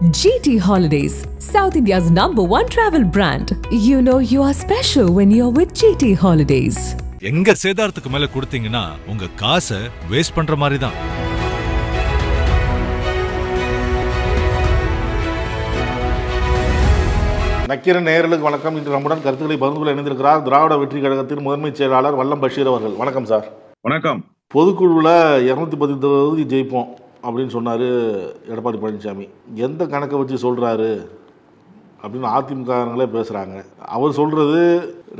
GT Holidays, South India's #1 travel brand. You know you are special when you're with GT Holidays. எங்க சேதாரத்துக்கு மேல கொடுத்தீங்கன்னா உங்க காசை waste பண்ற மாதிரி தான். நக்கீரன் நேயர்களுக்கு வணக்கம். இன்று நம்முடன் கருத்துக்களை பகிர்ந்து கொள்ள இணைந்திருக்கிறார் திராவிட வெற்றி கழகத்தின் முதன்மை செயலாளர் வல்லம் பஷீர் அவர்கள். வணக்கம் சார். வணக்கம். பொதுக்குழுவில் 210 தொகுதி ஜெயிப்போம் அப்படின்னு சொன்னார் எடப்பாடி பழனிசாமி. எந்த கணக்கை வச்சு சொல்கிறாரு அப்படின்னு அதிமுகங்களே பேசுகிறாங்க. அவர் சொல்கிறது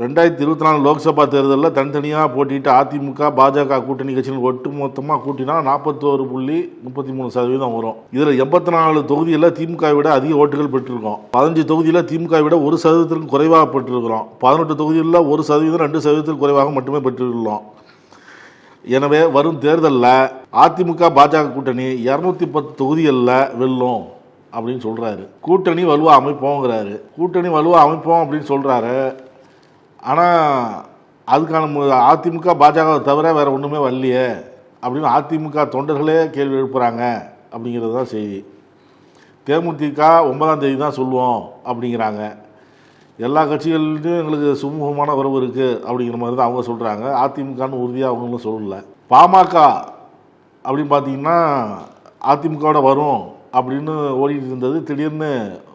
2024 லோக்சபா தேர்தலில் தனித்தனியாக போட்டிட்டு அதிமுக பாஜக கூட்டணி கட்சிகள் ஒட்டு மொத்தமாக கூட்டினா 41.33% வரும். இதில் 84 தொகுதியில் திமுக விட அதிக ஓட்டுகள் பெற்றிருக்கோம். 15 தொகுதியில் திமுக விட 1% குறைவாக பெற்றிருக்கிறோம். 18 தொகுதியில் 1%, 2% குறைவாக மட்டுமே பெற்றிருக்கிறோம். எனவே வரும் தேர்தலில் அதிமுக பாஜக கூட்டணி 210 தொகுதிகளில் வெல்லும் அப்படின்னு சொல்கிறாரு. கூட்டணி வலுவாக அமைப்போங்கிறாரு. கூட்டணி வலுவாக அமைப்போம் அப்படின்னு சொல்கிறாரு. ஆனால் அதுக்கான அதிமுக பாஜகவை தவிர வேறு ஒன்றுமே வரலையே அப்படின்னு அதிமுக தொண்டர்களே கேள்வி எழுப்புகிறாங்க அப்படிங்கிறது தான் செய்தி. தேமுதிக 9ஆம் தேதி தான் சொல்லுவோம் அப்படிங்கிறாங்க. எல்லா கட்சிகள்லையும் எங்களுக்கு சுமூகமான உறவு இருக்குது அப்படிங்கிற மாதிரி தான் அவங்க சொல்கிறாங்க. அதிமுகன்னு உறுதியாக அவங்களும் சொல்லலை. பாமக அப்படின்னு பார்த்தீங்கன்னா அதிமுகவோட வரும் அப்படின்னு ஓடிட்டு இருந்தது. திடீர்னு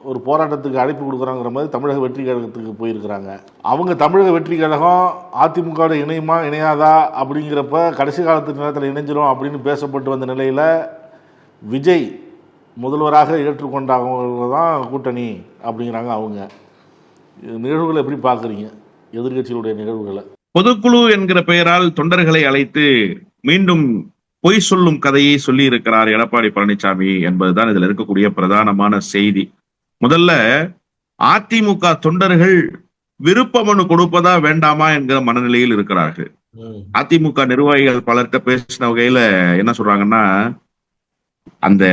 ஒரு போராட்டத்துக்கு அழைப்பு கொடுக்குறாங்கிற மாதிரி தமிழக வெற்றி கழகத்துக்கு போயிருக்கிறாங்க. அவங்க தமிழக வெற்றி கழகம் அதிமுகவோட இணையுமா இணையாதா அப்படிங்கிறப்ப கடைசி காலத்து நேரத்தில் இணைஞ்சிரும் அப்படின்னு பேசப்பட்டு வந்த நிலையில் விஜய் முதல்வராக ஏற்றுக்கொண்டவங்க தான் கூட்டணி அப்படிங்கிறாங்க. அவங்க நிகழ்வுகளை எப்படி பார்க்குறீங்க, எதிர்கட்சிகளுடைய நிகழ்வுகளை? பொதுக்குழு என்கிற பெயரால் தொண்டர்களை அழைத்து மீண்டும் பொய் சொல்லும் கதையை சொல்லி இருக்கிறார் எடப்பாடி பழனிசாமி என்பதுதான் இதுல இருக்கக்கூடிய பிரதானமான செய்தி. முதல்ல அதிமுக தொண்டர்கள் விருப்ப மனு கொடுப்பதா வேண்டாமா என்கிற மனநிலையில் இருக்கிறார்கள். அதிமுக நிர்வாகிகள் பலர்கிட்ட பேசின வகையில என்ன சொல்றாங்கன்னா, அந்த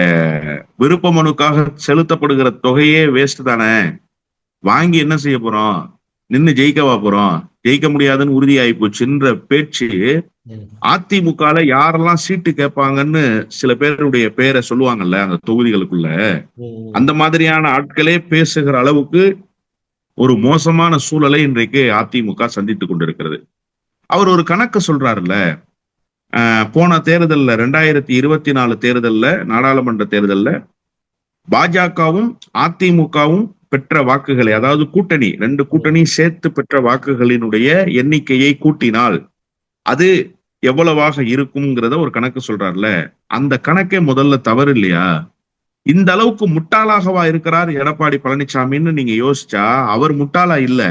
விருப்ப மனுக்காக செலுத்தப்படுகிற தொகையே வேஸ்ட் தானே, வாங்கி என்ன செய்ய போறோம், நின்று ஜெயிக்கவா போறோம், ஜெயிக்க முடியாதுன்னு உறுதியாகி போச்சுன்ற பேச்சு அதிமுகல யாரெல்லாம் சீட்டு கேட்பாங்கன்னு சில பேருடைய பேரை சொல்லுவாங்கல்ல அந்த தொகுதிகளுக்குள்ள, அந்த மாதிரியான ஆட்களே பேசுகிற அளவுக்கு ஒரு மோசமான சூழலை இன்றைக்கு அதிமுக சந்தித்துக் கொண்டிருக்கிறது. அவர் ஒரு கணக்கு சொல்றாருல்ல, போன தேர்தல்ல 2024 தேர்தல்ல, நாடாளுமன்ற தேர்தல்ல பாஜகவும் அதிமுகவும் பெற்ற வாக்குகளை, அதாவது கூட்டணி 2 கூட்டணி சேர்த்து பெற்ற வாக்குகளினுடைய எண்ணிக்கையை கூட்டினால் அது எவ்வளவாக இருக்கும்ங்கிறத ஒரு கணக்கு சொல்றாருல. அந்த கணக்கே முதல்ல தவறு இல்லையா? இந்த அளவுக்கு முட்டாளாகவா இருக்கிறார் எடப்பாடி பழனிசாமின்னு நீங்க யோசிச்சா, அவர் முட்டாளா இல்ல,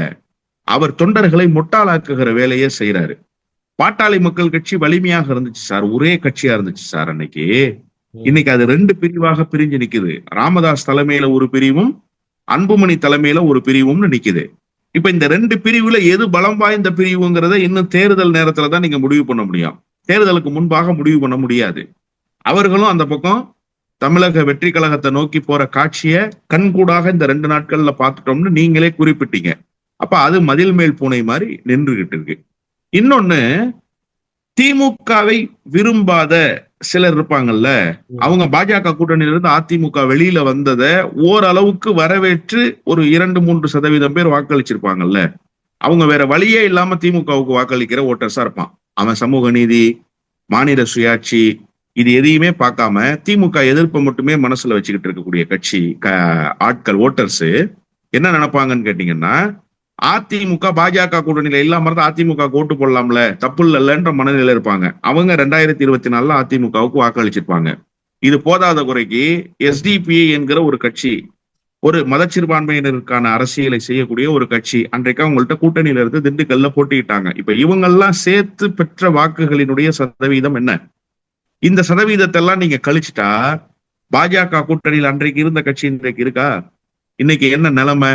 அவர் தொண்டர்களை முட்டாளாக்குகிற வேலையே செய்யறாரு. பாட்டாளி மக்கள் கட்சி வலிமையாக இருந்துச்சு சார், ஒரே கட்சியா இருந்துச்சு சார் அன்னைக்கு. இன்னைக்கு அது 2 பிரிவாக பிரிஞ்சு நிக்குது. ராமதாஸ் தலைமையில ஒரு பிரிவும், அன்புமணி தலைமையில ஒரு பிரிவும்னு நிக்குது. இப்ப இந்த 2 பிரிவுல எது பலம் வாய்ந்த பிரிவுங்கிறத இன்னும் தேர்தல் நேரத்துல தான் நீங்க முடிவு பண்ண முடியும். தேர்தலுக்கு முன்பாக முடிவு பண்ண முடியாது. அவர்களும் அந்த பக்கம் தமிழக வெற்றி கழகத்தை நோக்கி போற காட்சியை கண்கூடாக இந்த 2 நாட்கள்ல பார்த்துட்டோம்னு நீங்களே குறிப்பிட்டீங்க. அப்ப அது மதில் மேல் பூனை மாதிரி நின்றுகிட்டு இருக்கு. இன்னொன்னு, திமுகவை விரும்பாத சிலர் இருப்பாங்கல்ல, அவங்க பாஜக கூட்டணியிலிருந்து அதிமுக வெளியில வந்ததை ஓரளவுக்கு வரவேற்று ஒரு 2-3% பேர் வாக்களிச்சிருப்பாங்கல்ல, அவங்க வேற வழியே இல்லாம திமுகவுக்கு வாக்களிக்கிற ஓட்டர்ஸா இருப்பான். அவன் சமூக நீதி, மாநில சுயாட்சி இது எதையுமே பார்க்காம திமுக எதிர்ப்பை மட்டுமே மனசுல வச்சுக்கிட்டு இருக்கக்கூடிய கட்சி ஆட்கள், ஓட்டர்ஸ் என்ன நினைப்பாங்கன்னு கேட்டீங்கன்னா, அதிமுக பாஜக கூட்டணியில இல்லாம இருந்தா அதிமுக ஓட்டு போடலாம்ல, தப்பு இல்லைன்ற மனநிலையில இருப்பாங்க. அவங்க 2024 அதிமுகவுக்கு வாக்களிச்சிருப்பாங்க. இது போதாத குறைக்கு எஸ்டிபிஐ என்கிற ஒரு கட்சி, ஒரு மதச்சிறுபான்மையினருக்கான அரசியலை செய்யக்கூடிய ஒரு கட்சி, அன்றைக்கு அவங்கள்ட்ட கூட்டணியில இருந்து திண்டுக்கல்ல போட்டிக்கிட்டாங்க. இப்ப இவங்கெல்லாம் சேர்த்து பெற்ற வாக்குகளினுடைய சதவீதம் என்ன? இந்த சதவீதத்தை எல்லாம் நீங்க கழிச்சுட்டா பாஜக கூட்டணியில் அன்றைக்கு இருந்த கட்சி இன்றைக்கு இருக்கா? இன்னைக்கு என்ன நிலைமை?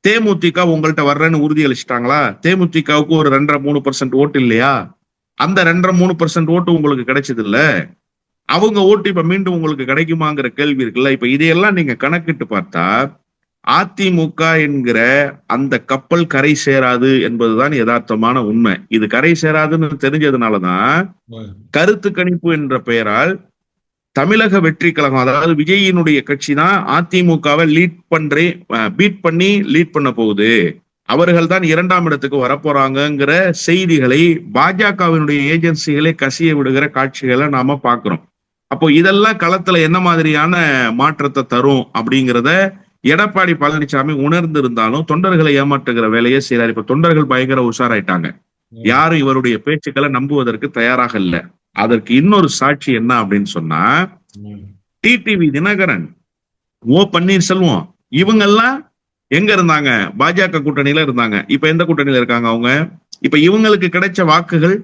தேமுதிக உங்கள்கிட்ட வர்றேன்னு உறுதி அளிச்சிட்டாங்களா? தேமுதிகவுக்கு ஒரு 2.5-3% ஓட்டு இல்லையா? அந்த 2.5-3% ஓட்டு உங்களுக்கு கிடைச்சது இல்ல. அவங்க ஓட்டு இப்ப மீண்டும் உங்களுக்கு கிடைக்குமாங்கிற கேள்வி இருக்குல்ல. இப்ப இதையெல்லாம் நீங்க கணக்கிட்டு பார்த்தா அதிமுக என்கிற அந்த கப்பல் கரை சேராது என்பதுதான் யதார்த்தமான உண்மை. இது கரை சேராதுன்னு தெரிஞ்சதுனாலதான் கருத்து கணிப்பு என்ற பெயரால் தமிழக வெற்றி கழகம், அதாவது விஜயினுடைய கட்சி தான் அதிமுகவை பீட் பண்ணி லீட் பண்ண போகுது, அவர்கள் தான் 2ஆம் இடத்துக்கு வரப்போறாங்கிற செய்திகளை பாஜகவினுடைய ஏஜென்சிகளை கசிய விடுகிற காட்சிகளை நாம பாக்குறோம். அப்போ இதெல்லாம் களத்துல என்ன மாதிரியான மாற்றத்தை தரும் அப்படிங்கிறத எடப்பாடி பழனிசாமி உணர்ந்து இருந்தாலும் தொண்டர்களை ஏமாற்றுகிற வேலையை செய்யறாரு. இப்ப தொண்டர்கள் பயங்கர உஷாராயிட்டாங்க, யாரும் இவருடைய பேச்சுக்களை நம்புவதற்கு தயாராக இல்ல. அதற்கு இன்னொரு சாட்சி என்ன அப்படின்னு சொன்னா, டிடிவி தினகரன், ஓ பன்னீர்செல்வம் இவங்கெல்லாம் எங்க இருந்தாங்க? பாஜக கூட்டணியில இருந்தாங்க. இப்ப எந்த கூட்டணியில இருக்காங்க அவங்க? இப்ப இவங்களுக்கு கிடைச்ச வாக்குகள்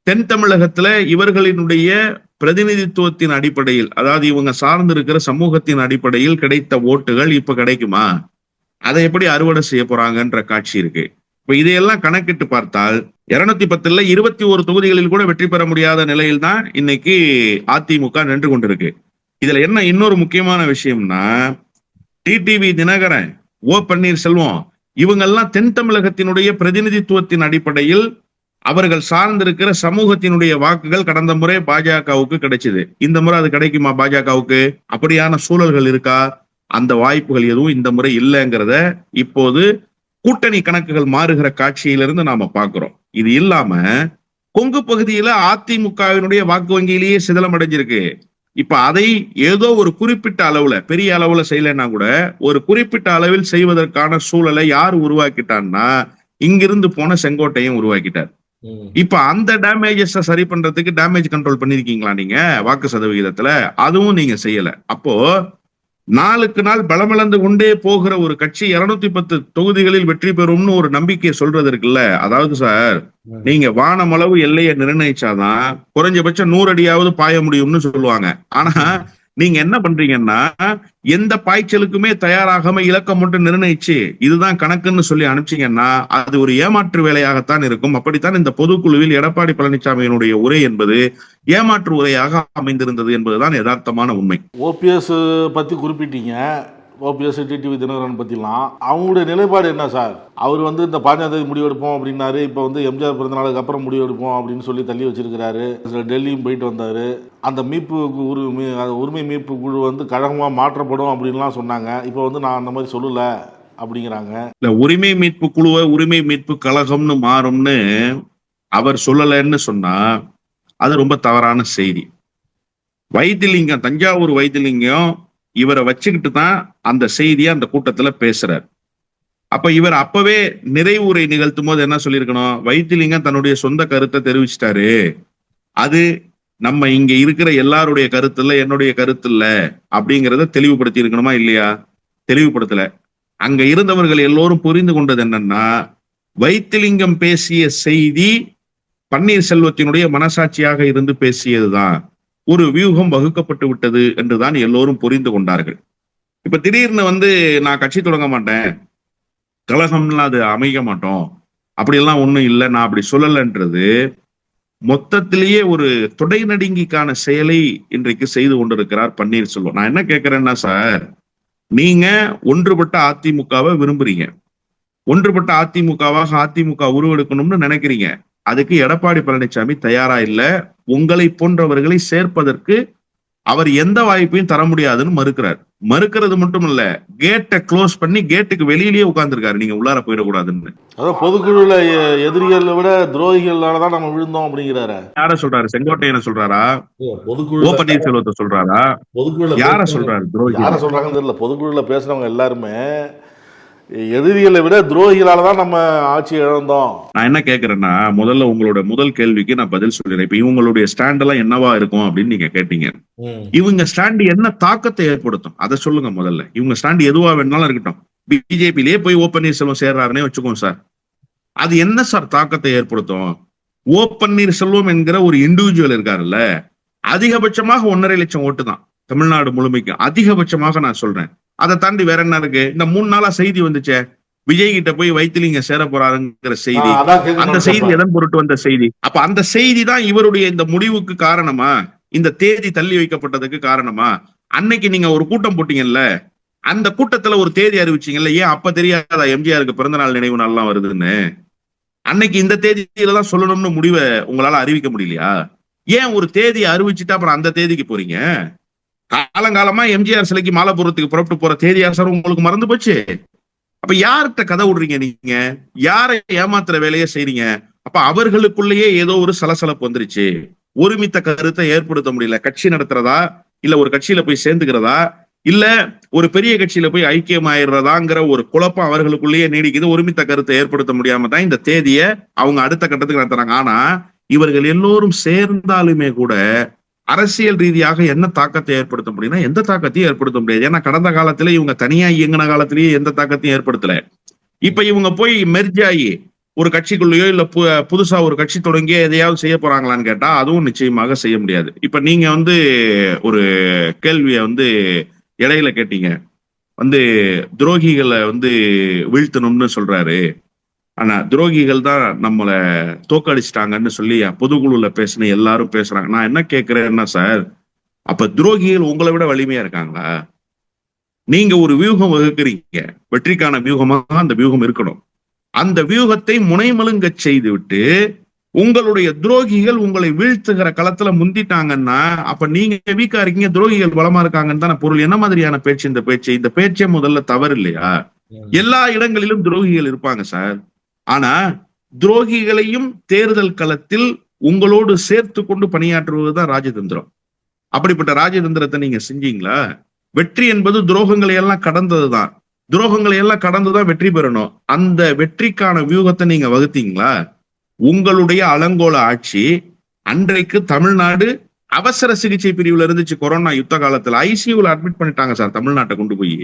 தென் தமிழகத்துல இவர்களினுடைய பிரதிநிதித்துவத்தின் அடிப்படையில், அதாவது இவங்க சார்ந்து இருக்கிற சமூகத்தின் அடிப்படையில் கிடைத்த ஓட்டுகள் இப்ப கிடைக்குமா? அதை எப்படி அறுவடை செய்ய போறாங்கன்ற காட்சி இருக்கு. இப்ப இதையெல்லாம் கணக்கிட்டு பார்த்தால் 210ல் 21 தொகுதிகளில் கூட வெற்றி பெற முடியாத நிலையில் தான் இன்னைக்கு அதிமுக நின்று கொண்டிருக்கு. இதுல என்ன இன்னொரு முக்கியமான விஷயம்னா, டிடிவி தினகரன், ஓ பன்னீர்செல்வம் இவங்கெல்லாம் தென் தமிழகத்தினுடைய பிரதிநிதித்துவத்தின் அடிப்படையில் அவர்கள் சார்ந்திருக்கிற சமூகத்தினுடைய வாக்குகள் கடந்த முறை பாஜகவுக்கு கிடைச்சது. இந்த முறை அது கிடைக்குமா பாஜகவுக்கு? அப்படியான சூழல்கள் இருக்கா? அந்த வாய்ப்புகள் எதுவும் இந்த முறை இல்லைங்கிறத இப்போது கூட்டணி கணக்குகள் மாறுகிற காட்சியிலிருந்து நாம பாக்குறோம். இது இல்லாம கொங்கு பகுதியில அதிமுகவினுடைய வாக்கு வங்கியிலேயே சிதலம் அடைஞ்சிருக்கு. இப்ப அதை ஏதோ ஒரு குறிப்பிட்ட அளவுல, பெரிய அளவுல செய்யலைன்னா கூட ஒரு குறிப்பிட்ட அளவில் செய்வதற்கான சூழலை யார் உருவாக்கிட்டான்னா, இங்கிருந்து போன செங்கோட்டையும் உருவாக்கிட்டார். இப்ப அந்த டேமேஜஸ் சரி பண்றதுக்கு டேமேஜ் கண்ட்ரோல் பண்ணிருக்கீங்களா நீங்க வாக்கு சதவிகிதத்துல? அதுவும் நீங்க செய்யல. அப்போ நாளுக்கு நாள் பலமிழந்து கொண்டே போகிற ஒரு கட்சி 210 தொகுதிகளில் வெற்றி பெறும்னு ஒரு நம்பிக்கையை சொல்றது இருக்குல்ல. அதாவது சார், நீங்க வானமளவு எல்லையை நிர்ணயிச்சாதான் குறைஞ்சபட்சம் 100 அடியாவது பாய முடியும்னு சொல்லுவாங்க. ஆனா நீங்க என்ன பண்றீங்கன்னா, எந்த பாய்ச்சலுக்குமே தயாராகாம இலக்கம் மட்டும் நிர்ணயிச்சு இதுதான் கணக்குன்னு சொல்லி அனுப்பிச்சீங்கன்னா அது ஒரு ஏமாற்று வேலையாகத்தான் இருக்கும். அப்படித்தான் இந்த பொதுக்குழுவில் எடப்பாடி பழனிசாமியினுடைய உரை என்பது ஏமாற்று உரையாக அமைந்திருந்தது என்பதுதான் யதார்த்தமான உண்மை. ஓபிஎஸ் பத்தி குறிப்பிட்டீங்க, ஓபிஎஸ் டிடிவி தினகரன் பற்றிலாம் அவங்களுடைய நிலைப்பாடு என்ன சார்? அவர் இந்த 15ஆம் தேதி முடிவெடுப்போம் அப்படின்னாரு. இப்போ எம்ஜிஆர் பிறந்த நாளுக்கு அப்புறம் முடிவெடுப்போம் அப்படின்னு சொல்லி தள்ளி வச்சிருக்கிறாரு. டெல்லியும் போயிட்டு வந்தார். அந்த உரிமை மீட்பு குழு கழகமாக மாற்றப்படும் அப்படின்லாம் சொன்னாங்க. இப்போ நான் அந்த மாதிரி சொல்லலை அப்படிங்கிறாங்க. இல்ல, உரிமை மீட்பு குழுவை உரிமை மீட்பு கழகம்னு மாறும்னு அவர் சொல்லலைன்னு சொன்னா அது ரொம்ப தவறான செய்தி. வைத்திலிங்கம், தஞ்சாவூர் வைத்திலிங்கம் இவரை வச்சுக்கிட்டு தான் அந்த செய்தியை அந்த கூட்டத்துல பேசுறார். அப்ப இவர் அப்பவே நிறைவுரை நிகழ்த்தும் போது என்ன சொல்லியிருக்கணும்? வைத்திலிங்கம் தன்னுடைய சொந்த கருத்தை தெரிவிச்சிட்டாரு, அது நம்ம இங்க இருக்கிற எல்லாருடைய கருத்து இல்ல, என்னுடைய கருத்து இல்ல அப்படிங்கிறத தெளிவுபடுத்தி இருக்கணுமா இல்லையா? தெளிவுபடுத்தல. அங்க இருந்தவர்கள் எல்லோரும் புரிந்து கொண்டது என்னன்னா, வைத்திலிங்கம் பேசிய செய்தி பன்னீர்செல்வத்தினுடைய மனசாட்சியாக இருந்து பேசியதுதான், ஒரு வியூகம் வகுக்கப்பட்டு விட்டது என்றுதான் எல்லோரும் புரிந்து கொண்டார்கள். இப்ப திடீர்னு நான் கட்சி தொடங்க மாட்டேன், கழகம்லாம் அது அமைக்க மாட்டோம், அப்படியெல்லாம் ஒண்ணும் இல்லை, நான் அப்படி சொல்லலைன்றது மொத்தத்திலேயே ஒரு தொடை நடுங்கிக்கான செயலை இன்றைக்கு செய்து கொண்டிருக்கிறார் பன்னீர்செல்வம். நான் என்ன கேட்கிறேன்னா சார், நீங்க ஒன்றுபட்ட அதிமுகவை விரும்புறீங்க, ஒன்றுபட்ட அதிமுகவாக அதிமுக உருவெடுக்கணும்னு நினைக்கிறீங்க. அதுக்கு எடப்பாடி பழனிசாமி தயாரா இல்ல. உங்களை போன்றவர்களை சேர்ப்பதற்கு அவர் எந்த வாய்ப்பையும் தர முடியாதுன்னு மறுக்கிறார். மறுக்கிறது மட்டும் இல்ல, கேட்டை க்ளோஸ் பண்ணி கேட்டுக்கு வெளியிலேயே உட்கார்ந்துருக்காரு, நீங்க உள்ளார போயிடக்கூடாதுன்னு. அதான் பொதுக்குழுல எதிரிகளை விட துரோகிகளாலதான் நம்ம விழுந்தோம் அப்படிங்கிறாரு. யார சொல்றாரு? செங்கோட்டையனை சொல்றாரா? ஓ பன்னீர்செல்வத்தை சொல்றாரா? யார சொல்றாரு? துரோகி யார சொல்றாங்கன்னு தெரியல. பொதுக்குழுல பேசுறவங்க எல்லாருமே எதிரிகளை விட துரோகிகளால தான் நம்ம ஆட்சி இழந்தோம். நான் என்ன கேட்கிறேன்னா, முதல்ல உங்களோட முதல் கேள்விக்கு நான் பதில் சொல்லிடுறேன். இப்ப இவங்களுடைய ஸ்டாண்ட் எல்லாம் என்னவா இருக்கும் அப்படின்னு நீங்க கேட்டீங்க. இவங்க ஸ்டாண்ட் என்ன தாக்கத்தை ஏற்படுத்தும் அதை சொல்லுங்க முதல்ல. இவங்க ஸ்டாண்ட் எதுவா வேணாலும் இருக்கட்டும், பிஜேபியிலேயே போய் ஓ பன்னீர்செல்வம் சேர்றாருன்னே வச்சுக்கோங்க சார், அது என்ன சார் தாக்கத்தை ஏற்படுத்தும்? ஓ பன்னீர்செல்வம் என்கிற ஒரு இண்டிவிஜுவல் இருக்காருல்ல, அதிகபட்சமாக 1.5 லட்சம் ஓட்டு தான் தமிழ்நாடு முழுமைக்கு, அதிகபட்சமாக நான் சொல்றேன். அதை தாண்டி வேற என்ன இருக்கு? இந்த 3 நாளா செய்தி வந்துச்சே, விஜய் கிட்ட போய் வைத்திலிங்க சேர போறாருங்கிற செய்தி. அந்த செய்தி எதன் பொருட்டு வந்த செய்தி? அப்ப அந்த செய்தி தான் இவருடைய இந்த முடிவுக்கு காரணமா? இந்த தேதி தள்ளி வைக்கப்பட்டதுக்கு காரணமா? அன்னைக்கு நீங்க ஒரு கூட்டம் போட்டீங்கல்ல, அந்த கூட்டத்துல ஒரு தேதி அறிவிச்சீங்கல்ல, ஏன் அப்ப தெரியாதா எம்ஜிஆருக்கு பிறந்த நாள் நினைவு நாள்லாம் வருதுன்னு? அன்னைக்கு இந்த தேதியில தான் சொல்லணும்னு முடிவை உங்களால அறிவிக்க முடியலையா? ஏன் ஒரு தேதியை அறிவிச்சுட்டு அப்புறம் அந்த தேதிக்கு போறீங்க? காலங்காலமா எம்ஜிஆர் சிலைக்கு மாலை போறதுக்கு புறப்பட்டு போற தேதியா சார் உங்களுக்கு மறந்து போச்சு? அப்ப யார்கிட்ட கதை விடுறீங்க நீங்க? யாரை ஏமாத்துற வேலையை செய்றீங்க? அப்ப அவர்களுக்குள்ளேயே ஏதோ ஒரு சலசலப்பு வந்துருச்சு. ஒருமித்த கருத்தை ஏற்படுத்த முடியல. கட்சி நடத்துறதா, இல்ல ஒரு கட்சியில போய் சேர்ந்துக்கிறதா, இல்ல ஒரு பெரிய கட்சியில போய் ஐக்கியமாயிடுறதாங்கிற ஒரு குழப்பம் அவர்களுக்குள்ளேயே நீடிக்குது. ஒருமித்த கருத்தை ஏற்படுத்த முடியாம தான் இந்த தேதியை அவங்க அடுத்த கட்டத்துக்கு நடத்துறாங்க. ஆனா இவர்கள் எல்லோரும் சேர்ந்தாலுமே கூட அரசியல் ரீதியாக என்ன தாக்கத்தை ஏற்படுத்த முடியும்னா எந்த தாக்கத்தையும் ஏற்படுத்த முடியாது. ஏன்னா கடந்த காலத்துல இவங்க தனியா இயங்கின காலத்திலேயே எந்த தாக்கத்தையும் ஏற்படுத்தல. இப்ப இவங்க போய் மெர்ஜ் ஆகி ஒரு கட்சிக்குள்ளேயோ இல்ல புதுசா ஒரு கட்சி தொடங்கி எதையாவது செய்ய போறாங்களான்னு கேட்டா அதுவும் நிச்சயமாக செய்ய முடியாது. இப்ப நீங்க ஒரு கேள்விய இடையில கேட்டீங்க, துரோகிகளை வீழ்த்தணும்னு சொல்றாரு. ஆனா துரோகிகள் தான் நம்மள தோக்கடிச்சிட்டாங்கன்னு சொல்லி பொதுக்குழுல பேசின எல்லாரும் பேசுறாங்க. நான் என்ன கேட்கிறேன்னா சார், அப்ப துரோகிகள் உங்களை விட வலிமையா இருக்காங்களா? நீங்க ஒரு வியூகம் வகுக்கிறீங்க, வெற்றிக்கான வியூகமா அந்த வியூகம் இருக்கணும். அந்த வியூகத்தை முனைமலுங்க செய்து விட்டு உங்களுடைய துரோகிகள் உங்களை வீழ்த்துகிற களத்துல முந்திட்டாங்கன்னா அப்ப நீங்க வீக்கா இருக்கீங்க, துரோகிகள் பலமா இருக்காங்கன்னு தானே பொருள். என்ன மாதிரியான பேச்சு இந்த பேச்சு? இந்த பேச்சே முதல்ல தவறு இல்லையா? எல்லா இடங்களிலும் துரோகிகள் இருப்பாங்க சார். ஆனா துரோகிகளையும் தேர்தல் களத்தில் உங்களோடு சேர்த்து கொண்டு பணியாற்றுவதுதான் ராஜதந்திரம். அப்படிப்பட்ட ராஜதந்திரத்தை நீங்க செஞ்சீங்களா? வெற்றி என்பது துரோகங்களை எல்லாம் கடந்ததுதான். துரோகங்களை எல்லாம் கடந்துதான் வெற்றி பெறணும். அந்த வெற்றிக்கான வியூகத்தை நீங்க வகுத்தீங்களா? உங்களுடைய அலங்கோல ஆட்சி அன்றைக்கு தமிழ்நாடு அவசர சிகிச்சை பிரிவுல இருந்துச்சு. கொரோனா யுத்த காலத்துல ஐசியூல அட்மிட் பண்ணிட்டாங்க சார். தமிழ்நாட்டை கொண்டு போய்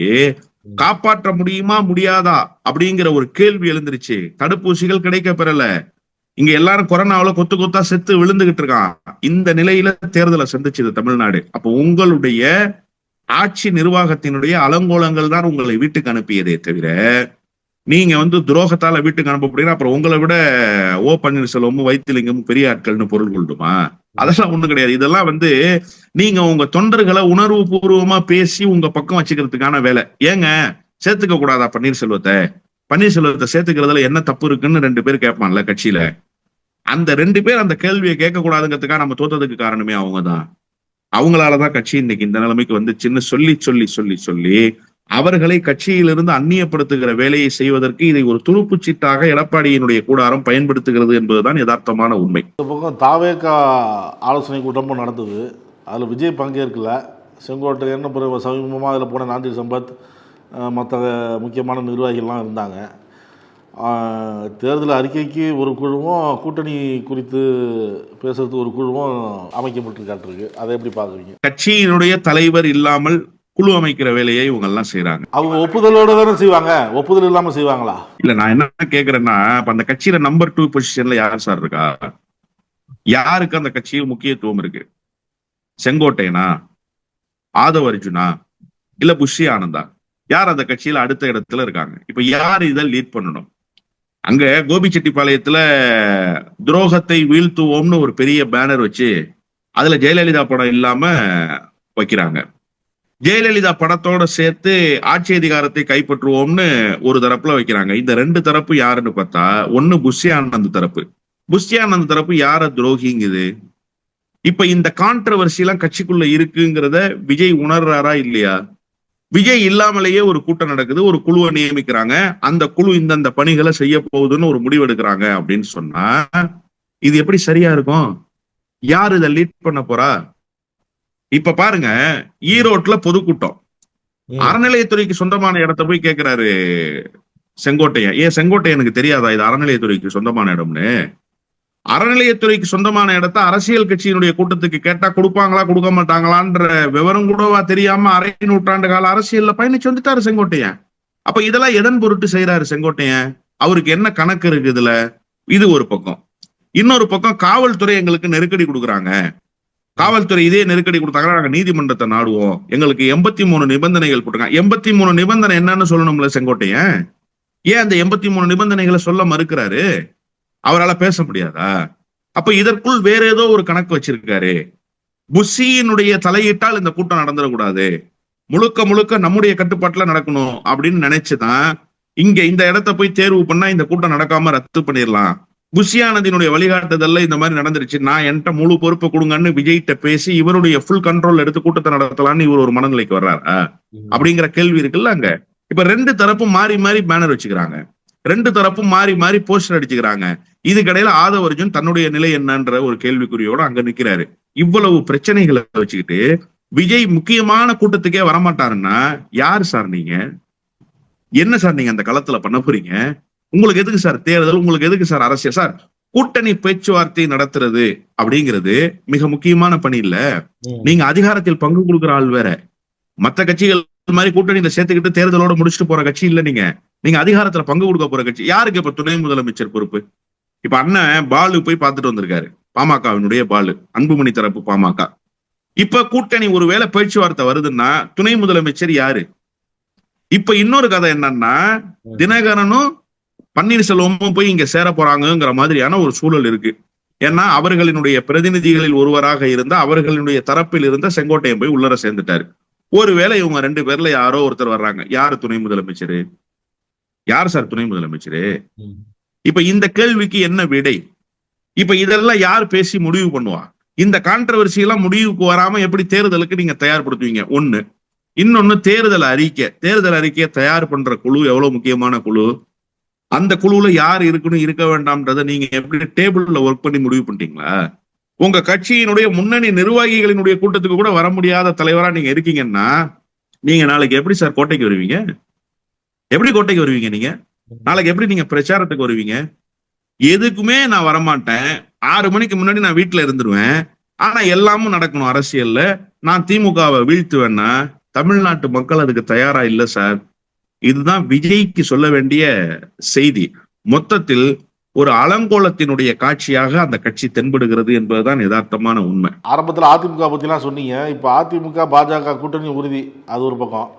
காப்பாற்ற முடியுமா முடியாதா அப்படிங்கிற ஒரு கேள்வி எழுந்துருச்சு. தடுப்பூசிகள் கிடைக்க பெறல. இங்க எல்லாரும் கொரோனாவில கொத்து கொத்தா செத்து விழுந்துகிட்டு இருக்கான். இந்த நிலையில தேர்தலை சந்திச்சது தமிழ்நாடு. அப்போ உங்களுடைய ஆட்சி நிர்வாகத்தினுடைய அலங்கோலங்கள் தான் உங்களை வீட்டுக்கு அனுப்பியதே தவிர நீங்க துரோகத்தால வீட்டுக்கு அனுப்ப முடியும். அப்புறம் உங்களை விட ஓ பன்னீர்செல்வமும் வைத்திலிங்கமும் பெரிய ஆட்கள்னு பொருள் கொள்ளுமா? அதெல்லாம் ஒண்ணும் கிடையாது. இதெல்லாம் நீங்க உங்க தொண்டர்களை உணர்வு பூர்வமா பேசி உங்க பக்கம் வச்சுக்கிறதுக்கான வேலை. ஏங்க சேர்த்துக்க கூடாதா பன்னீர்செல்வத்தை? பன்னீர்செல்வத்தை சேர்த்துக்கிறதுல என்ன தப்பு இருக்குன்னு 2 பேர் கேட்பான்ல கட்சியில. அந்த 2 பேர் அந்த கேள்வியை கேட்க கூடாதுங்கிறதுக்காக நம்ம தோத்ததுக்கு காரணமே அவங்கதான். அவங்களாலதான் கட்சி இன்னைக்கு இந்த நிலைமைக்கு வந்துச்சுன்னு சொல்லி சொல்லி சொல்லி சொல்லி அவர்களை கட்சியிலிருந்து அந்நியப்படுத்துகிற வேலையை செய்வதற்கு இதை ஒரு துருப்புச்சீட்டாக எடப்பாடியினுடைய கூடாரம் பயன்படுத்துகிறது என்பதுதான் யதார்த்தமான உண்மை. இந்த பக்கம் தாவேகா ஆலோசனை கூட்டமும் நடந்தது. அதில் விஜய் பங்கேற்கல. செங்கோட்டையன் அப்புறம் சமீபமாக அதில் போன நாஞ்சில் சம்பத் மற்ற முக்கியமான நிர்வாகிகள்லாம் இருந்தாங்க. தேர்தல் அறிக்கைக்கு ஒரு குழுவும் கூட்டணி குறித்து பேசுறதுக்கு ஒரு குழுவும் அமைக்கப்பட்டிருக்காட்டிருக்கு. அதை எப்படி பார்க்குறீங்க? கட்சியினுடைய தலைவர் இல்லாமல் குழு அமைக்கிற வேலையை இவங்க எல்லாம் செய்யறாங்க. அவங்க ஒப்புதலோட தானே செய்வாங்க, ஒப்புதல் இல்லாம செய்வாங்களா? இல்ல, நான் என்ன கேக்குறேன்னா, அந்த கட்சியில நம்பர் 2 பொசிஷன்ல யார் சார் இருக்கா? யாருக்கு அந்த கட்சியில் முக்கியத்துவம் இருக்கு? செங்கோட்டையனா, ஆதவ அர்ஜுனா, இல்ல புஷி ஆனந்தா? யார் அந்த கட்சியில அடுத்த இடத்துல இருக்காங்க? இப்ப யார் இதை லீட் பண்ணணும்? அங்க கோபிச்செட்டிப்பாளையத்துல துரோகத்தை வீழ்த்துவோம்னு ஒரு பெரிய பேனர் வச்சு அதுல ஜெயலலிதா படம் இல்லாம வைக்கிறாங்க. ஜெயலலிதா படத்தோட சேர்த்து ஆட்சி அதிகாரத்தை கைப்பற்றுவோம்னு ஒரு தரப்புல வைக்கிறாங்க. இந்த 2 தரப்பு யாருன்னு பார்த்தா, ஒண்ணு புஷி ஆனந்த் தரப்பு. புஷி ஆனந்த் தரப்பு யார துரோகிங்குது? இப்ப இந்த கான்ட்ரவர்சி எல்லாம் கட்சிக்குள்ள இருக்குங்கிறத விஜய் உணர்றாரா இல்லையா? விஜய் இல்லாமலேயே ஒரு கூட்டம் நடக்குது, ஒரு குழுவை நியமிக்கிறாங்க, அந்த குழு இந்தந்த பணிகளை செய்ய போகுதுன்னு ஒரு முடிவு எடுக்கிறாங்க அப்படின்னு சொன்னா இது எப்படி சரியா இருக்கும்? யார் இதை லீட் பண்ண போறா? இப்ப பாருங்க, ஈரோட்ல பொதுக்கூட்டம், அறநிலையத்துறைக்கு சொந்தமான இடத்த போய் கேட்கிறாரு செங்கோட்டையன். ஏன் செங்கோட்டையனுக்கு தெரியாதா இது அறநிலையத்துறைக்கு சொந்தமான இடம்னு? அறநிலையத்துறைக்கு சொந்தமான இடத்த அரசியல் கட்சியினுடைய கூட்டத்துக்கு கேட்டா கொடுப்பாங்களா கொடுக்க மாட்டாங்களான்ற விவரம் கூடவா தெரியாம அரை நூற்றாண்டு கால அரசியல்ல பயணிச்சு வந்துட்டாரு செங்கோட்டையன். அப்ப இதெல்லாம் எதன் பொருட்டு செய்யறாரு செங்கோட்டையன்? அவருக்கு என்ன கணக்கு இருக்கு இதுல? இது ஒரு பக்கம். இன்னொரு பக்கம் காவல்துறை எங்களுக்கு நெருக்கடி கொடுக்குறாங்க. காவல்துறை இதே நெருக்கடி கொடுத்தாங்கன்னா நாங்க நீதிமன்றத்தை நாடுவோம், எங்களுக்கு 83 நிபந்தனைகள் போட்டிருக்காங்க. 83 நிபந்தனை என்னன்னு சொல்லணும்ல செங்கோட்டையன்? ஏன் அந்த 83 நிபந்தனைகளை சொல்ல மறுக்கிறாரு? அவரால் பேச முடியாதா? அப்ப இதற்குள் வேற ஏதோ ஒரு கணக்கு வச்சிருக்காரு. புஷியினுடைய தலையிட்டால் இந்த கூட்டம் நடந்துடக்கூடாது, முழுக்க முழுக்க நம்முடைய கட்டுப்பாட்டுல நடக்கணும் அப்படின்னு நினைச்சுதான் இங்க இந்த இடத்த போய் தேர்வு பண்ணா இந்த கூட்டம் நடக்காம ரத்து பண்ணிடலாம் புஷியானதினுடைய வழிகாட்டுதல்ல இந்த மாதிரி நடந்துருச்சு, நான் என்கிட்ட முழு பொறுப்பை கொடுங்கன்னு விஜய்கிட்ட பேசி இவருடைய ஃபுல் கண்ட்ரோல் எடுத்து கூட்டத்தை நடத்தலாம்னு இவர் ஒரு மனநிலைக்கு வர்றாரா அப்படிங்கிற கேள்வி இருக்குல்ல அங்க. இப்ப ரெண்டு தரப்பும் மாறி மாறி பேனர் வச்சுக்கிறாங்க, ரெண்டு தரப்பும் மாறி மாறி போஸ்டர் அடிச்சுக்கிறாங்க. இதுக்கிடையில ஆதவ அர்ஜுன் தன்னுடைய நிலை என்னன்ற ஒரு கேள்விக்குறியோட அங்க நிக்கிறாரு. இவ்வளவு பிரச்சனைகளை வச்சுக்கிட்டு விஜய் முக்கியமான கூட்டத்துக்கே வரமாட்டாருன்னா யார் சார் நீங்க? என்ன சார் நீங்க அந்த களத்துல பண்ண போறீங்க? உங்களுக்கு எதுக்கு சார் தேர்தல்? உங்களுக்கு எதுக்கு சார் அரசியல்? சார் கூட்டணி பேச்சுவார்த்தை நடத்துறது அப்படிங்கிறது மிக முக்கியமான பணி இல்ல. நீங்க அதிகாரத்தில் பங்கு கொடுக்குற ஆள் வேற. மற்ற கட்சிகள் மாதிரி கூட்டணியில சேர்த்துக்கிட்டு தேர்தலோட முடிச்சுட்டு போற கட்சி இல்ல. நீங்க அதிகாரத்துல பங்கு கொடுக்க போற கட்சி. யாருக்கு இப்ப துணை முதலமைச்சர் பொறுப்பு? இப்ப அண்ணன் பாலு போய் பார்த்துட்டு வந்திருக்காரு, பாமகவினுடைய பாலு, அன்புமணி தரப்பு பாமக. இப்ப கூட்டணி ஒருவேளை பேச்சுவார்த்தை வருதுன்னா துணை முதலமைச்சர் யாரு? இப்ப இன்னொரு கதை என்னன்னா, தினகரனும் பன்னீர்செல்வமும் போய் இங்க சேர போறாங்கிற மாதிரியான ஒரு சூழல் இருக்கு. ஏன்னா அவர்களினுடைய பிரதிநிதிகளில் ஒருவராக இருந்த அவர்களினுடைய தரப்பில் இருந்த செங்கோட்டையன் போய் உள்ளர சேர்ந்துட்டாரு. ஒருவேளை இவங்க ரெண்டு பேர்ல யாரோ ஒருத்தர் வர்றாங்க. யாரு துணை முதலமைச்சரு? யார் சார் துணை முதலமைச்சரு? இப்ப இந்த கேள்விக்கு என்ன விடை? இப்ப இதெல்லாம் யார் பேசி முடிவு பண்ணுவா? இந்த கான்ட்ரவர்சி எல்லாம் முடிவுக்கு வராம எப்படி தேர்தலுக்கு நீங்க தயார்படுத்துவீங்க? ஒண்ணு. இன்னொன்னு, தேர்தல் அறிக்கையை தயார் பண்ற குழு எவ்வளவு முக்கியமான குழு. அந்த குழுவுல யார் இருக்கணும் இருக்க வேண்டாம்ன்றத நீங்க எப்படி டேபிள்ல ஒர்க் பண்ணி முடிவு பண்ணிட்டீங்களா? உங்க கட்சியினுடைய முன்னணி நிர்வாகிகளினுடைய கூட்டத்துக்கு கூட வர முடியாத தலைவரா நீங்க இருக்கீங்கன்னா நீங்க நாளைக்கு எப்படி சார் கோட்டைக்கு வருவீங்க? எப்படி கோட்டைக்கு வருவீங்க? நீங்க நாளைக்கு எப்படி நீங்க பிரச்சாரத்துக்கு வருவீங்க? எதுக்குமே நான் வரமாட்டேன், 6 மணிக்கு முன்னாடி நான் வீட்டுல இருந்துருவேன், ஆனா எல்லாமும் நடக்கணும் அரசியல்ல, நான் திமுகவை வீழ்த்துவேன்னா தமிழ்நாட்டு மக்கள் அதுக்கு தயாரா இல்ல சார். இதுதான் விஜய்க்கு சொல்ல வேண்டிய செய்தி. மொத்தத்தில் ஒரு அலங்கோலத்தினுடைய காட்சியாக அந்த கட்சி தென்படுகிறது என்பதுதான் யதார்த்தமான உண்மை. ஆரம்பத்தில் அதிமுக பற்றிலாம் சொன்னீங்க. இப்போ அதிமுக பாஜக கூட்டணி உறுதி, அது ஒரு பக்கம்.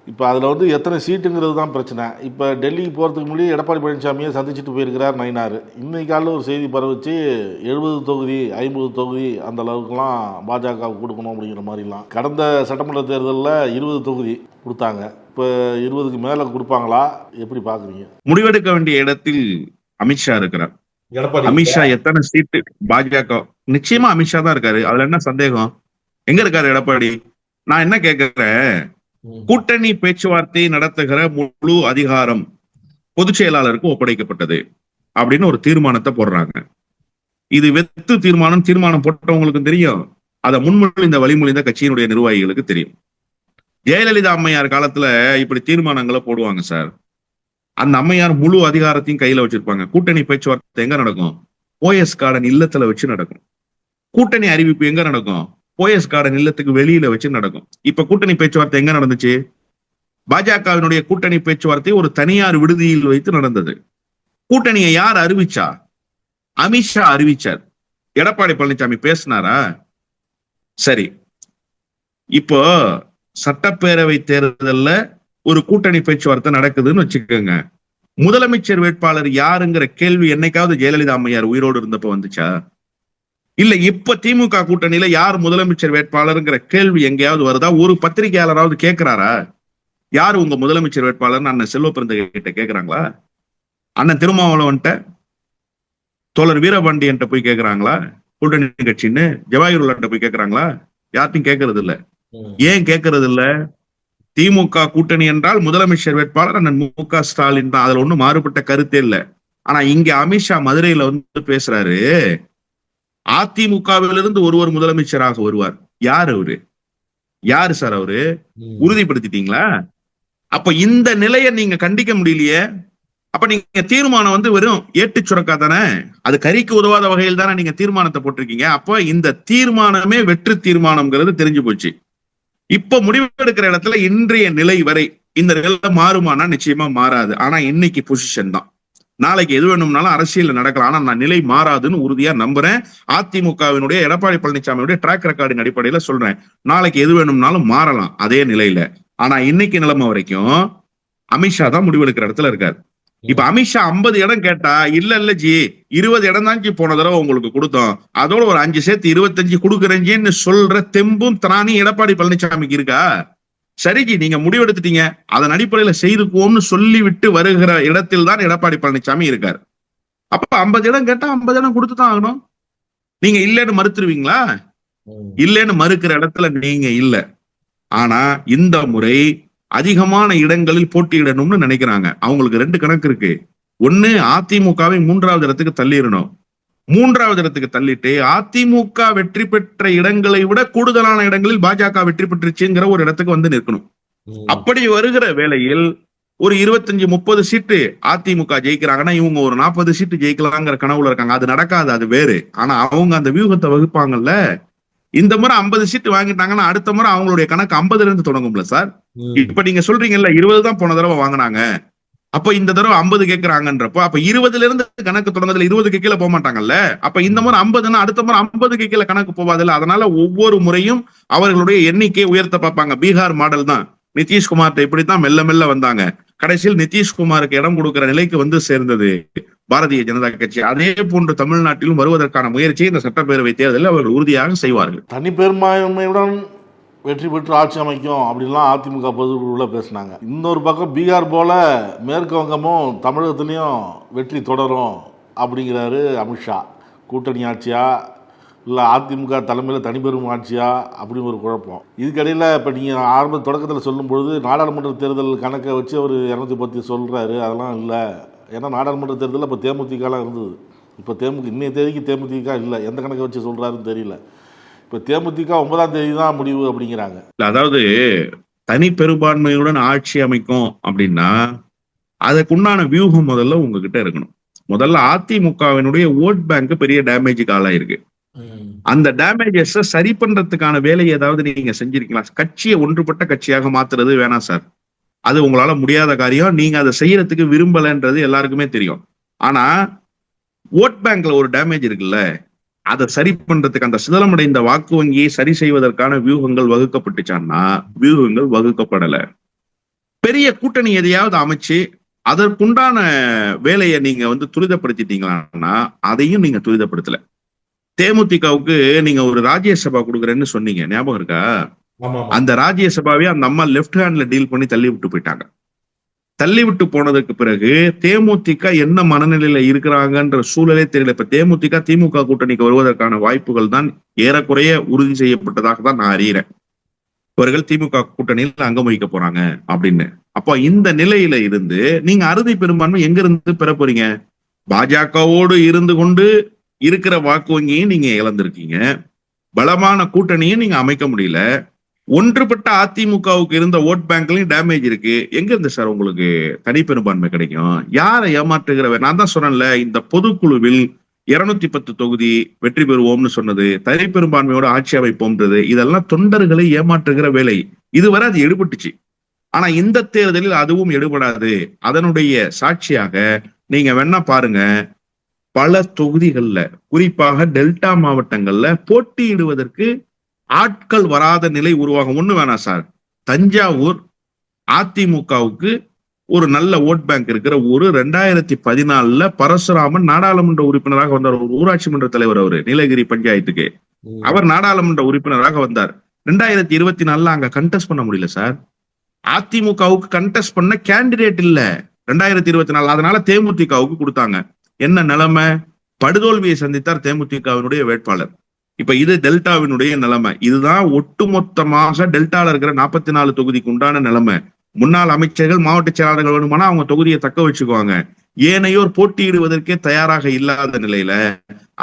இப்போ அதில் எத்தனை சீட்டுங்கிறது தான் பிரச்சனை. இப்போ டெல்லிக்கு போகிறதுக்கு முன்னாடி எடப்பாடி பழனிசாமியை சந்திச்சுட்டு போயிருக்கிறார் நயினார். இன்னைக்கு காலையில் ஒரு செய்தி பரவச்சு 70 தொகுதி 50 தொகுதி அந்த அளவுக்குலாம் பாஜக கொடுக்கணும் அப்படிங்கிற மாதிரிலாம். கடந்த சட்டமன்ற தேர்தலில் 20 தொகுதி கொடுத்தாங்க. இப்போ 20க்கு மேலே கொடுப்பாங்களா? எப்படி பார்க்குறீங்க? முடிவெடுக்க வேண்டிய இடத்தில் அமித்ஷா இருக்கிறார். அமித்ஷா எத்தனை சீட்டு பாஜக? நிச்சயமா அமித்ஷா தான் இருக்காரு, அதுல என்ன சந்தேகம்? எங்க இருக்காரு எடப்பாடி? நான் என்ன கேட்கிறேன், கூட்டணி பேச்சுவார்த்தை நடத்துகிற முழு அதிகாரம் பொதுச் செயலாளருக்கு ஒப்படைக்கப்பட்டது அப்படின்னு ஒரு தீர்மானத்தை போடுறாங்க. இது வெத்து தீர்மானம் போட்டவங்களுக்கு தெரியும், அதை முன்மொழிந்த வழிமொழிந்த கட்சியினுடைய நிர்வாகிகளுக்கு தெரியும். ஜெயலலிதா அம்மையார் காலத்துல இப்படி தீர்மானங்களை போடுவாங்க சார். அந்த அம்மையார் முழு அதிகாரத்தையும் கையில வச்சிருப்பாங்க. கூட்டணி பேச்சுவார்த்தை எங்க நடக்கும்? போயஸ் கார்டன் இல்லத்துல வச்சு நடக்கும். கூட்டணி அறிவிப்பு எங்க நடக்கும்? போயஸ் கார்டன் இல்லத்துக்கு வெளியில வச்சு நடக்கும். இப்ப கூட்டணி பேச்சுவார்த்தை எங்க நடந்துச்சு? பாஜகவினுடைய கூட்டணி பேச்சுவார்த்தை ஒரு தனியார் விடுதியில் வைத்து நடந்தது. கூட்டணியை யார் அறிவிச்சா? அமித்ஷா அறிவிச்சார். எடப்பாடி பழனிசாமி பேசினாரா? சரி, இப்போ சட்டப்பேரவை தேர்தல்ல ஒரு கூட்டணி பேச்சுவார்த்தை நடக்குதுன்னு வச்சுக்கோங்க. முதலமைச்சர் வேட்பாளர் யாருங்கிற கேள்வி என்னைக்காவது ஜெயலலிதா அம்மையார் உயிரோடு இருந்தப்ப வந்துச்சா? இல்ல இப்ப திமுக கூட்டணியில யார் முதலமைச்சர் வேட்பாளருங்கிற கேள்வி எங்கேயாவது வருதா? ஒரு பத்திரிகையாளராவது கேட்கிறாரா யாரு உங்க முதலமைச்சர் வேட்பாளர்னு? அண்ணன் செல்வ பிறந்த கிட்ட கேட்கிறாங்களா? அண்ணன் திருமாவளவன்ட்ட, தோழர் வீரபாண்டியன்ட்ட போய் கேட்கிறாங்களா கூட்டணி கட்சின்னு? ஜவாஹிருல்லாட்ட போய் கேட்கிறாங்களா? யார்ட்டையும் கேட்கறது இல்ல. ஏன் கேட்கறது இல்ல? திமுக கூட்டணி என்றால் முதலமைச்சர் வேட்பாளர் அண்ணன் மு.க. ஸ்டாலின் தான், அதுல ஒண்ணும் மாறுபட்ட கருத்தே இல்லை. ஆனா இங்க அமித்ஷா மதுரையில பேசுறாரு, அதிமுகவிலிருந்து ஒருவர் முதலமைச்சராக வருவார். யார் அவரு? யாரு சார் அவரு? உறுதிப்படுத்திட்டீங்களா? அப்ப இந்த நிலையை நீங்க கண்டிக்க முடியலையே. அப்ப நீங்க தீர்மானம் வெறும் ஏட்டு சுரக்கா தானே, அது கறிக்கு உதவாத வகையில் தானே நீங்க தீர்மானத்தை போட்டிருக்கீங்க. அப்ப இந்த தீர்மானமே வெற்று தீர்மானம்ங்கிறது தெரிஞ்சு போச்சு. இப்ப முடிவெடுக்கிற இடத்துல இன்றைய நிலை வரை இந்த நிலை மாறுமானா நிச்சயமா மாறாது. ஆனா இன்னைக்கு பொசிஷன் தான். நாளைக்கு எது வேணும்னாலும் அரசியல் நடக்கலாம். ஆனா நான் நிலை மாறாதுன்னு உறுதியா நம்புறேன். அதிமுகவினுடைய எடப்பாடி பழனிசாமியுடைய ட்ராக் ரெக்கார்டின் அடிப்படையில சொல்றேன். நாளைக்கு எது வேணும்னாலும் மாறலாம் அதே நிலையில. ஆனா இன்னைக்கு நிலைமை வரைக்கும் அமித்ஷா தான் முடிவெடுக்கிற இடத்துல இருக்காரு. இப்ப அமித்ஷா 50 இடம் கேட்டா, இல்ல ஜி 20 இடம் தான் ஜி போன தடவை உங்களுக்கு கொடுத்தோம், அதோட ஒரு 5 சேர்த்து 25 கொடுக்குறேன்னு சொல்ற தெம்பும் திராணி எடப்பாடி பழனிசாமிக்கு இருக்கா? சரிஜி, நீங்க முடிவெடுத்துட்டீங்க, அதன் அடிப்படையில செய்துக்குவோம்னு சொல்லி விட்டு வருகிற இடத்தில் தான் எடப்பாடி பழனிசாமி இருக்காரு. அப்ப 50 இடம் கேட்டா 50 இடம் கொடுத்துதான் ஆகணும். நீங்க இல்லைன்னு மறுத்துருவீங்களா? இல்லைன்னு மறுக்கிற இடத்துல நீங்க இல்ல. ஆனா இந்த முறை அதிகமான இடங்களில் போட்டியிடணும்னு நினைக்கிறாங்க. அவங்களுக்கு 2 கணக்கு இருக்கு. ஒண்ணு, அதிமுகவை 3வது இடத்துக்கு தள்ளிடணும். 3வது இடத்துக்கு தள்ளிட்டு அதிமுக வெற்றி பெற்ற இடங்களை விட கூடுதலான இடங்களில் பாஜக வெற்றி பெற்றுச்சுங்கிற ஒரு இடத்துக்கு வந்து நிற்கணும். அப்படி வருகிற வேளையில் ஒரு 25-30 சீட்டு அதிமுக ஜெயிக்கிறாங்கன்னா இவங்க ஒரு 40 சீட்டு ஜெயிக்கலாங்கிற கனவுல இருக்காங்க. அது நடக்காது, அது வேறு. ஆனா அவங்க அந்த வியூகத்தை வகுப்பாங்கல்ல. இந்த முறை 50 சீட்டு வாங்கிட்டாங்கன்னா அடுத்த முறை அவங்களுடைய கணக்கு 50ல இருந்து தொடங்கும்ல சார். இப்ப நீங்க சொல்றீங்கல்ல 20 தான் போன தடவை வாங்கினாங்க, அப்ப இந்த தடவை 50 கேட்கறாங்கன்றப்போ அப்ப 20ல இருந்து கணக்கு தொடங்குதுல 20க்கு கீழே போக மாட்டாங்கல்ல. அப்ப இந்த முறை 50ன்னா அடுத்த முறை 50க்கு கீழே கணக்கு போவாதுல்ல. அதனால ஒவ்வொரு முறையும் அவர்களுடைய எண்ணிக்கையை உயர்த்த பார்ப்பாங்க. பீகார் மாடல் தான். நிதிஷ்குமார்ட்ட இப்படித்தான் மெல்ல மெல்ல வந்தாங்க. கடைசியில் நிதிஷ்குமாருக்கு இடம் கொடுக்கிற நிலைக்கு வந்து சேர்ந்தது பாரதிய ஜனதா கட்சி. அதே போன்று தமிழ்நாட்டிலும் வருவதற்கான முயற்சியை இந்த சட்டப்பேரவை தேர்தலில் அவர்கள் உறுதியாக செய்வார்கள். தனி பெரும்பான்மையுடன் வெற்றி பெற்று ஆட்சி அமைக்கும் அப்படின்லாம் அதிமுக பொதுக்குழுவில் பேசினாங்க. இன்னொரு பக்கம் பீகார் போல மேற்கு வங்கமும் தமிழகத்துலேயும் வெற்றி தொடரும் அப்படிங்கிறாரு அமித்ஷா. கூட்டணி ஆட்சியா இல்லை அதிமுக தலைமையில் தனிப்பெரும் ஆட்சியா அப்படின்னு ஒரு குழப்பம். இதுக்கடையில் இப்போ நீங்கள் தொடக்கத்தில் சொல்லும்பொழுது நாடாளுமன்ற தேர்தல் கணக்கை வச்சு அவர் 210 சொல்கிறாரு. அதெல்லாம் இல்லை. ஏன்னா நாடாளுமன்ற தேர்தலில் இப்போ தேமுதிகலாம் இருந்தது. இப்போ இன்னைய தேதிக்கு தேமுதிக இல்லை. எந்த கணக்கை வச்சு சொல்கிறாருன்னு தெரியல. இப்போ தேமுதிக 9ஆம் தேதி தான் முடிவு அப்படிங்கிறாங்க. அதாவது தனி பெரும்பான்மையுடன் ஆட்சி அமைக்கும் அப்படின்னா அதுக்குண்டான வியூகம் முதல்ல உங்ககிட்ட இருக்கணும். முதல்ல அதிமுகவினுடைய ஓட் பேங்க் பெரிய டேமேஜுக்கு ஆளாயிருக்கு. அந்த டேமேஜஸ் சரி பண்றதுக்கான வேலையை ஏதாவது நீங்க செஞ்சிருக்கீங்களா? கட்சியை ஒன்றுபட்ட கட்சியாக மாத்துறது வேணாம் சார், அது உங்களால முடியாத காரியம். நீங்க அதை செய்யறதுக்கு விரும்பலன்றது எல்லாருக்குமே தெரியும். ஆனா ஓட் பேங்க்ல ஒரு டேமேஜ் இருக்குல்ல, அதை சரி பண்றதுக்கு அந்த சிதலமடைந்த வாக்கு வங்கியை சரி செய்வதற்கான வியூகங்கள் வகுக்கப்பட்டுச்சான்னா வியூகங்கள் வகுக்கப்படல. பெரிய கூட்டணி எதையாவது அமைச்சு அதற்குண்டான வேலையை நீங்க வந்து துரிதப்படுத்திட்டீங்கன்னா அதையும் நீங்க துரிதப்படுத்தல. தேமுதிகவுக்கு நீங்க ஒரு ராஜ்யசபா கொடுக்குறேன்னு சொன்னீங்க, ஞாபகம் இருக்கா? அந்த ராஜ்யசபாவே அந்த அம்மா லெப்ட் ஹேண்ட்ல டீல் பண்ணி தள்ளி விட்டு போயிட்டாங்க. தள்ளி விட்டு போனதுக்கு பிறகு தேமுதிக என்ன மனநிலையில இருக்கிறாங்கன்ற சூழலே தெரியல. இப்ப தேமுதிக திமுக கூட்டணிக்கு வருவதற்கான வாய்ப்புகள் தான் ஏறக்குறைய உறுதி செய்யப்பட்டதாக தான் நான் அறிகிறேன். இவர்கள் திமுக கூட்டணியில் அங்கம் வகிக்க போறாங்க அப்படின்னு. அப்போ இந்த நிலையில இருந்து நீங்க அறுதி பெரும்பான்மை எங்க இருந்து பெற போறீங்க? பாஜகவோடு இருந்து கொண்டு இருக்கிற வாக்கு வங்கியும் நீங்க இழந்திருக்கீங்க, பலமான கூட்டணியும் நீங்க அமைக்க முடியல, ஒன்றுபட்ட அதிமுகவுக்கு இருந்த ஓட் பேங்க்லயும் டேமேஜ் இருக்கு. எங்க இருந்து சார் உங்களுக்கு தனி பெரும்பான்மை கிடைக்கும்? யாரை ஏமாற்றுகிற? நான் தான் சொன்னேன்ல, இந்த பொதுக்குழுவில் 210 தொகுதி வெற்றி பெறுவோம்னு சொன்னது, தனி பெரும்பான்மையோட ஆட்சி அமைப்போம்ன்றது, இதெல்லாம் தொண்டர்களை ஏமாற்றுகிற வேலை. இதுவரை அது எடுபட்டுச்சு. ஆனா இந்த தேர்தலில் அதுவும் எடுபடாது. அதனுடைய சாட்சியாக நீங்க வேணா பாருங்க, பல தொகுதிகள்ல குறிப்பாக டெல்டா மாவட்டங்கள்ல போட்டியிடுவதற்கு ஆட்கள் வராத நிலை உருவாகும். ஒண்ணு வேணாம் சார், தஞ்சாவூர் அதிமுகவுக்கு ஒரு நல்ல ஓட் பேங்க் இருக்கிற ஊரு. 2014 பரசுராமன் நாடாளுமன்ற உறுப்பினராக வந்தார். ஒரு ஊராட்சி மன்ற தலைவர் அவரு, நீலகிரி பஞ்சாயத்துக்கு அவர் நாடாளுமன்ற உறுப்பினராக வந்தார். 2024 அங்க கண்டெஸ்ட் பண்ண முடியல சார். அதிமுகவுக்கு கண்டெஸ்ட் பண்ண கேண்டிடேட் இல்ல 2024. அதனால தேமுதிகவுக்கு கொடுத்தாங்க. என்ன நிலைமை? படுதோல்வியை சந்தித்தார் தேமுதிகவினுடைய வேட்பாளர். இப்ப இது டெல்டாவினுடைய நிலைமை. இதுதான் ஒட்டுமொத்தமாக டெல்டால இருக்கிற 44 தொகுதிக்கு உண்டான நிலைமை. முன்னாள் அமைச்சர்கள் மாவட்ட செயலாளர்கள் வேணுமானா அவங்க தொகுதியை தக்க வச்சுக்குவாங்க. ஏனையோர் போட்டியிடுவதற்கே தயாராக இல்லாத நிலையில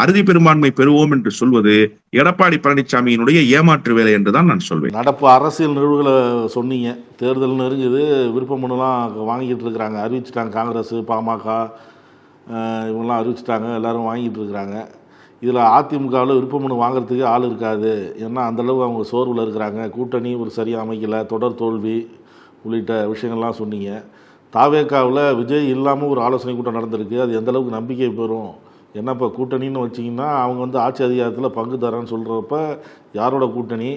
அறுதி பெரும்பான்மை பெறுவோம் என்று சொல்வது எடப்பாடி பழனிசாமியினுடைய ஏமாற்று வேலை என்றுதான் நான் சொல்வேன். நடப்பு அரசியல் நிகழ்வுகளை சொன்னீங்க. தேர்தல் நெருங்குது, விருப்ப மனுலாம் வாங்கிட்டு இருக்கிறாங்க, அறிவிச்சிட்டாங்க. காங்கிரஸ், பாமக இவங்கெல்லாம் அறிவிச்சிட்டாங்க, எல்லாரும் வாங்கிட்டு இருக்கிறாங்க. இதில் அதிமுகவில் விருப்ப மனு வாங்குறதுக்கு ஆள் இருக்காது. ஏன்னா அந்தளவு அவங்க சோர்வில் இருக்கிறாங்க. கூட்டணி ஒரு சரியாக அமைக்கலை, தொடர் தோல்வி உள்ளிட்ட விஷயங்கள்லாம் சொன்னீங்க. தாவேக்காவில் விஜய் இல்லாமல் ஒரு ஆலோசனை கூட்டம் நடந்திருக்கு. அது எந்த அளவுக்கு நம்பிக்கை பெறும்? ஏன்னா இப்போ கூட்டணின்னு வச்சிங்கன்னா அவங்க வந்து ஆட்சி அதிகாரத்தில் பங்கு தரேன்னு சொல்கிறப்ப யாரோட கூட்டணி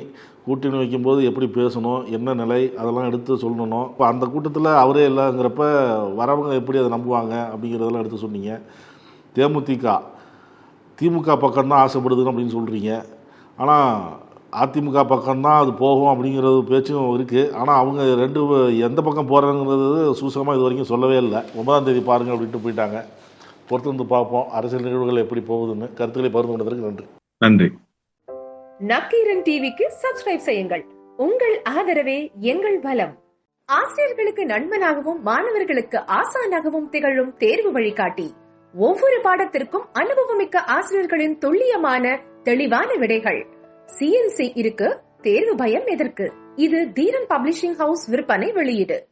வைக்கும்போது எப்படி பேசணும், என்ன நிலை, அதெல்லாம் எடுத்து சொல்லணும். இப்போ அந்த கூட்டத்தில் அவரே இல்லைங்கிறப்ப வரவங்க எப்படி அதை நம்புவாங்க அப்படிங்கிறதெல்லாம் எடுத்து சொன்னீங்க. திமுக பக்கம்தான் ஆசைப்படுதுன்னு அப்படின்னு சொல்கிறீங்க. ஆனால் அதிமுக பக்கம்தான் அது போகும் அப்படிங்கிறது பேச்சும் இருக்குது. ஆனால் அவங்க எந்த பக்கம் போகிறாங்கிறது சூசகமாக இது வரைக்கும் சொல்லவே இல்லை. 9ஆம் தேதி பாருங்கள் அப்படின்ட்டு போயிட்டாங்க. பொறுத்து வந்து பார்ப்போம் அரசியல் நிகழ்வுகள் எப்படி போகுதுன்னு. கருத்துக்களை பகிர்ந்து கொண்டதற்கு நன்றி. நன்றி. நக்கீரன் டிவிக்கு சப்ஸ்கிரைப் செய்யுங்கள். உங்கள் ஆதரவே எங்கள் பலம். ஆசிரியர்களுக்கு நண்பனாகவும் மாணவர்களுக்கு ஆசானாகவும் திகழும் தேர்வு வழிகாட்டி. ஒவ்வொரு பாடத்திற்கும் அனுபவமிக்க ஆசிரியர்களின் துல்லியமான தெளிவான விடைகள். CNC இருக்கு, தேர்வு பயம் எதற்கு? இது தீரன் பப்ளிஷிங் ஹவுஸ் விற்பனை வெளியீடு.